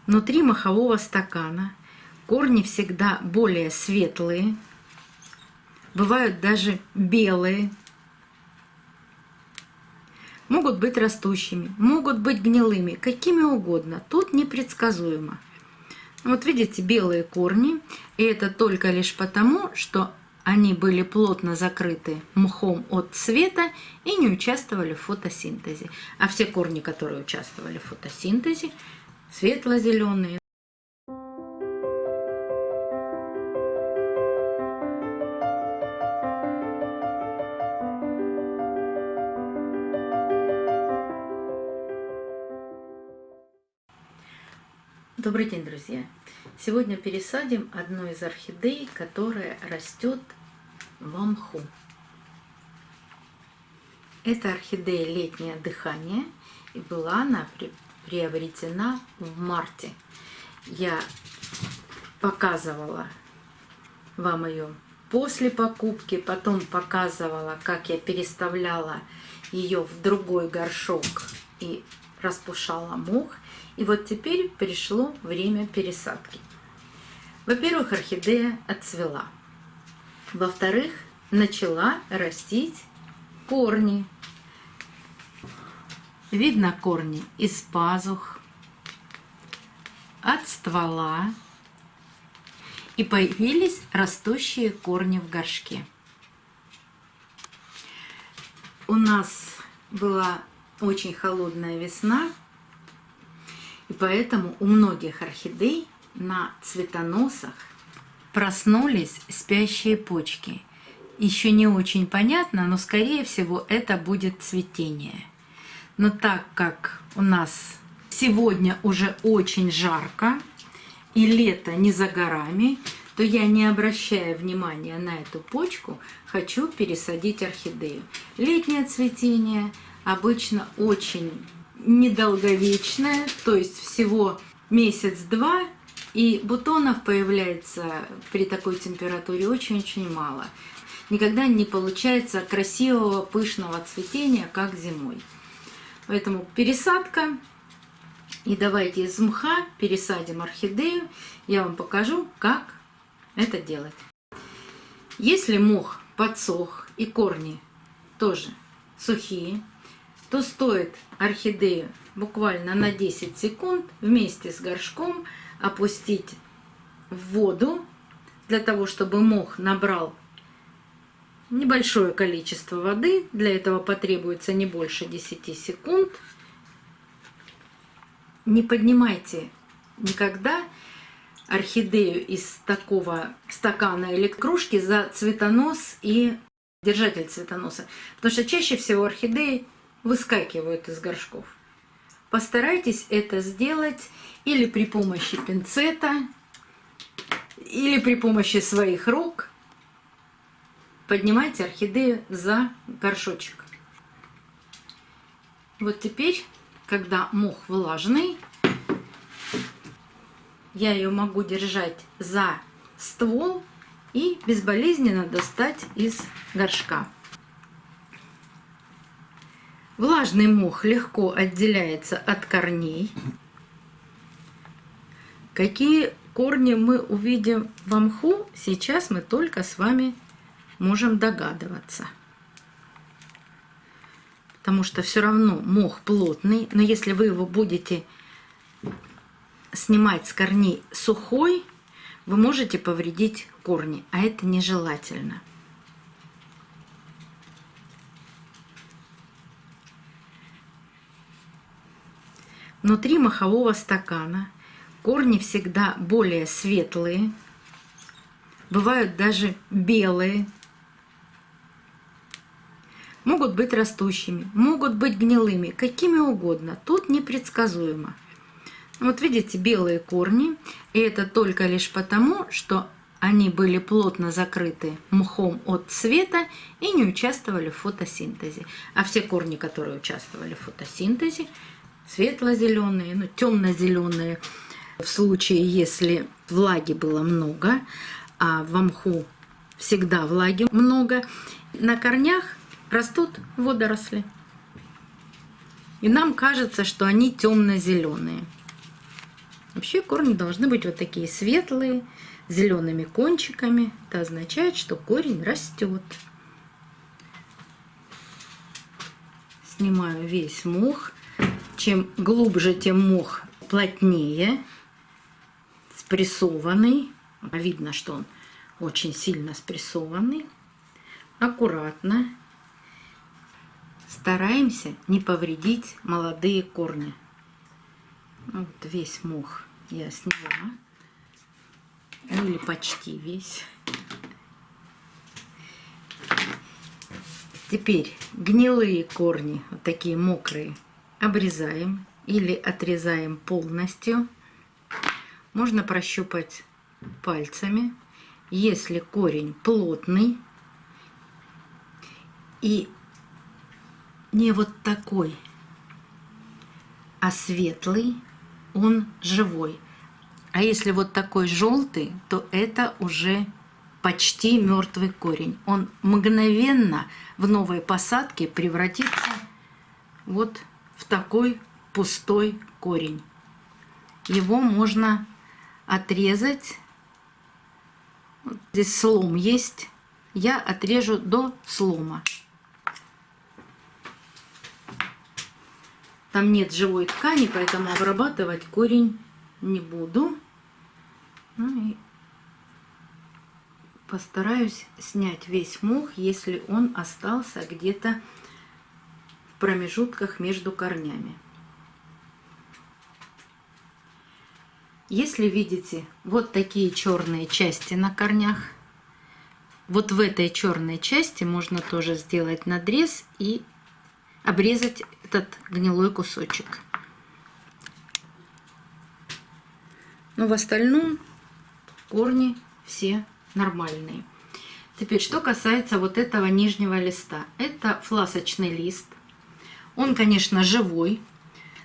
Внутри махового стакана корни всегда более светлые, бывают даже белые, могут быть растущими, могут быть гнилыми, какими угодно. Тут непредсказуемо. Вот видите, белые корни, и это только лишь потому, что они были плотно закрыты мхом от света и не участвовали в фотосинтезе. А все корни, которые участвовали в фотосинтезе, светло-зеленые. Добрый день, друзья! Сегодня пересадим одну из орхидей, которая растет в мху. Это орхидея «Летнее дыхание», и была она приобретена в марте. Я показывала вам ее после покупки, потом показывала, как я переставляла ее в другой горшок и распушала мох. И вот теперь пришло время пересадки. Во-первых, орхидея отцвела. Во-вторых, начала растить корни. Видно корни из пазух, от ствола. И появились растущие корни в горшке. У нас была очень холодная весна. И поэтому у многих орхидей на цветоносах проснулись спящие почки. Еще не очень понятно, но скорее всего это будет цветение. Но так как у нас сегодня уже очень жарко и лето не за горами, то я, не обращая внимания на эту почку, хочу пересадить орхидею. Летнее цветение обычно очень недолговечная, то есть всего месяц-два, и бутонов появляется при такой температуре очень-очень мало. Никогда не получается красивого пышного цветения, как зимой. Поэтому пересадка. И давайте из мха пересадим орхидею. Я вам покажу, как это делать. Если мох подсох и корни тоже сухие, то стоит орхидею буквально на 10 секунд вместе с горшком опустить в воду, для того, чтобы мох набрал небольшое количество воды. Для этого потребуется не больше 10 секунд. Не поднимайте никогда орхидею из такого стакана или кружки за цветонос и держатель цветоноса, потому что чаще всего орхидеи выскакивают из горшков. Постарайтесь это сделать или при помощи пинцета, или при помощи своих рук. Поднимайте орхидею за горшочек. Вот теперь, когда мох влажный, я ее могу держать за ствол и безболезненно достать из горшка. Влажный мох легко отделяется от корней. Какие корни мы увидим в мху, сейчас мы только с вами можем догадываться. Потому что все равно мох плотный, но если вы его будете снимать с корней сухой, вы можете повредить корни, а это нежелательно. Внутри мохового стакана корни всегда более светлые, бывают даже белые, могут быть растущими, могут быть гнилыми, какими угодно. Тут непредсказуемо. Вот видите, белые корни, и это только лишь потому, что они были плотно закрыты мхом от света и не участвовали в фотосинтезе. А все корни, которые участвовали в фотосинтезе, светло-зеленые, ну, темно-зеленые, в случае, если влаги было много, а в мху всегда влаги много, на корнях растут водоросли. И нам кажется, что они темно-зеленые. Вообще корни должны быть вот такие светлые, с зелеными кончиками. Это означает, что корень растет. Снимаю весь мох. Чем глубже, тем мох плотнее, спрессованный. Видно, что он очень сильно спрессованный. Аккуратно. Стараемся не повредить молодые корни. Вот весь мох я сняла. Ну или почти весь. Теперь гнилые корни, вот такие мокрые, обрезаем или отрезаем полностью. Можно прощупать пальцами. Если корень плотный и не вот такой, а светлый, он живой. А если вот такой желтый, то это уже почти мертвый корень. Он мгновенно в новой посадке превратится вот в такой пустой корень. Его можно отрезать. Вот здесь слом есть. Я отрежу до слома. Там нет живой ткани, поэтому обрабатывать корень не буду. Ну и постараюсь снять весь мох, если он остался где-то в промежутках между корнями. Если видите вот такие черные части на корнях, вот в этой черной части можно тоже сделать надрез и обрезать этот гнилой кусочек. Но в остальном корни все нормальные. Теперь, что касается вот этого нижнего листа. Это фласочный лист. Он, конечно, живой,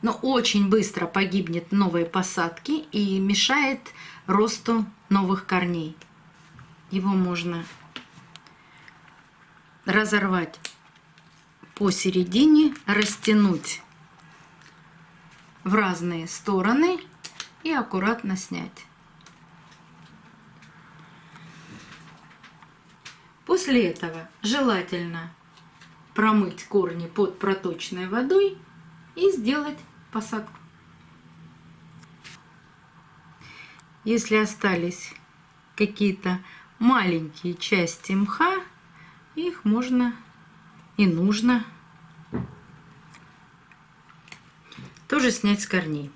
но очень быстро погибнет в новой посадке и мешает росту новых корней. Его можно разорвать посередине, растянуть в разные стороны и аккуратно снять. После этого желательно промыть корни под проточной водой и сделать посадку. Если остались какие-то маленькие части мха, их можно и нужно тоже снять с корней.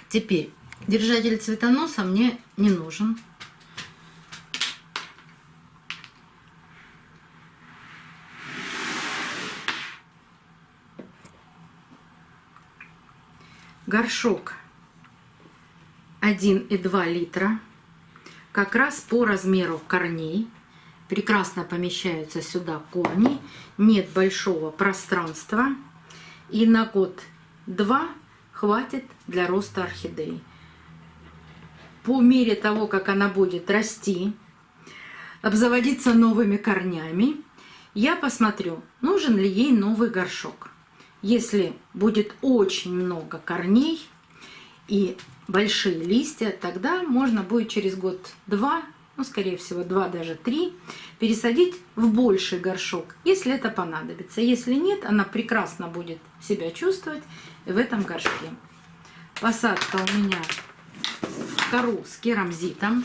Теперь держатель цветоноса мне не нужен. Горшок 1,2 литра, как раз по размеру корней. Прекрасно помещаются сюда корни, нет большого пространства. И на год-два хватит для роста орхидеи. По мере того, как она будет расти, обзаводиться новыми корнями, я посмотрю, нужен ли ей новый горшок. Если будет очень много корней и большие листья, тогда можно будет через год-два, ну, скорее всего, 2, даже 3, пересадить в больший горшок, если это понадобится. Если нет, она прекрасно будет себя чувствовать в этом горшке. Посадка у меня в кору с керамзитом.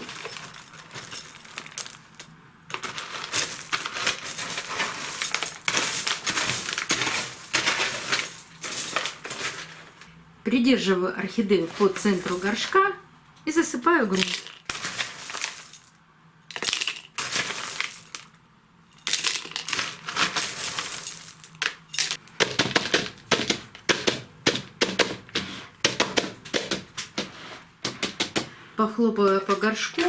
Придерживаю орхидею по центру горшка и засыпаю грунт. Похлопывая по горшку,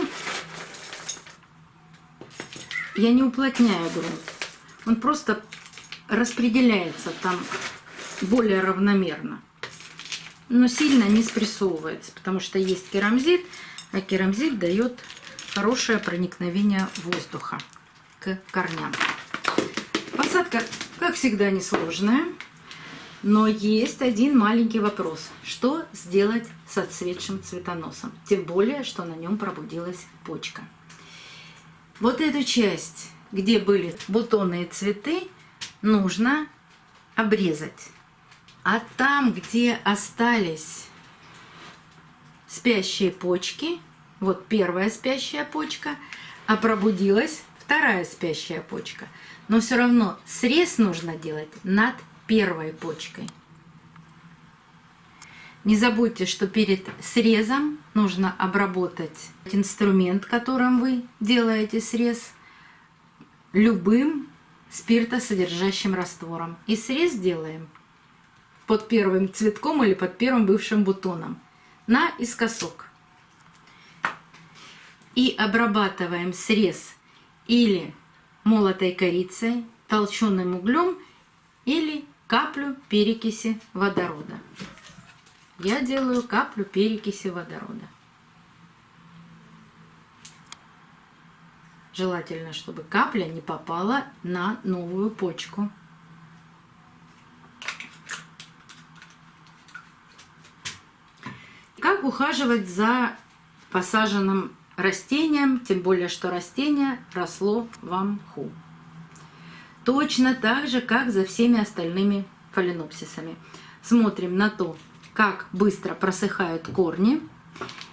я не уплотняю грунт. Он просто распределяется там более равномерно. Но сильно не спрессовывается, потому что есть керамзит, а керамзит дает хорошее проникновение воздуха к корням. Посадка, как всегда, несложная. Но есть один маленький вопрос. Что сделать с отцветшим цветоносом? Тем более, что на нем пробудилась почка. Вот эту часть, где были бутоны и цветы, нужно обрезать. А там, где остались спящие почки, вот первая спящая почка, а пробудилась вторая спящая почка. Но все равно срез нужно делать над первой почкой. Не забудьте, что перед срезом нужно обработать инструмент, которым вы делаете срез, любым спиртосодержащим раствором. И срез делаем под первым цветком или под первым бывшим бутоном наискосок. И обрабатываем срез или молотой корицей, толченым углем или каплю перекиси водорода. Я делаю каплю перекиси водорода. Желательно, чтобы капля не попала на новую почку. Как ухаживать за посаженным растением, тем более, что растение росло в мху? Точно так же, как за всеми остальными фаленопсисами. Смотрим на то, как быстро просыхают корни.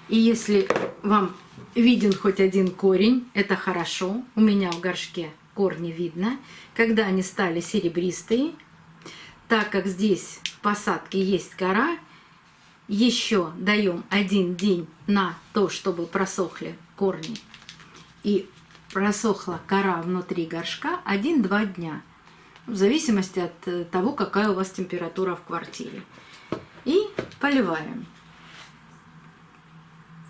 И если вам виден хоть один корень, это хорошо. У меня в горшке корни видно. Когда они стали серебристые, так как здесь в посадке есть кора, еще даем 1 день на то, чтобы просохли корни. И просохла кора внутри горшка 1-2 дня. В зависимости от того, какая у вас температура в квартире. И поливаем.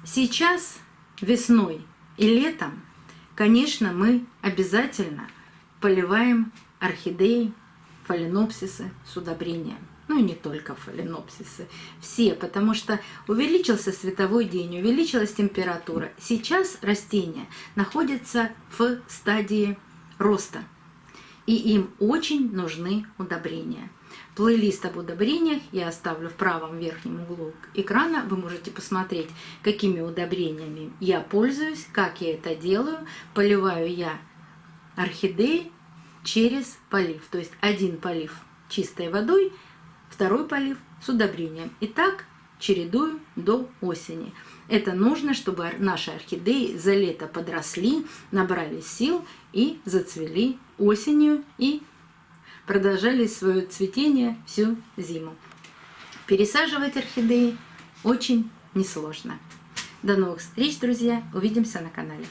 Сейчас, весной и летом, конечно, мы обязательно поливаем орхидеи, фаленопсисы с удобрением. Ну и не только фаленопсисы, все, потому что увеличился световой день, увеличилась температура. Сейчас растения находятся в стадии роста, и им очень нужны удобрения. Плейлист об удобрениях я оставлю в правом верхнем углу экрана. Вы можете посмотреть, какими удобрениями я пользуюсь, как я это делаю. Поливаю я орхидеи через полив. То есть один полив чистой водой, второй полив с удобрением. И так чередую до осени. Это нужно, чтобы наши орхидеи за лето подросли, набрали сил и зацвели осенью и продолжали свое цветение всю зиму. Пересаживать орхидеи очень несложно. До новых встреч, друзья! Увидимся на канале.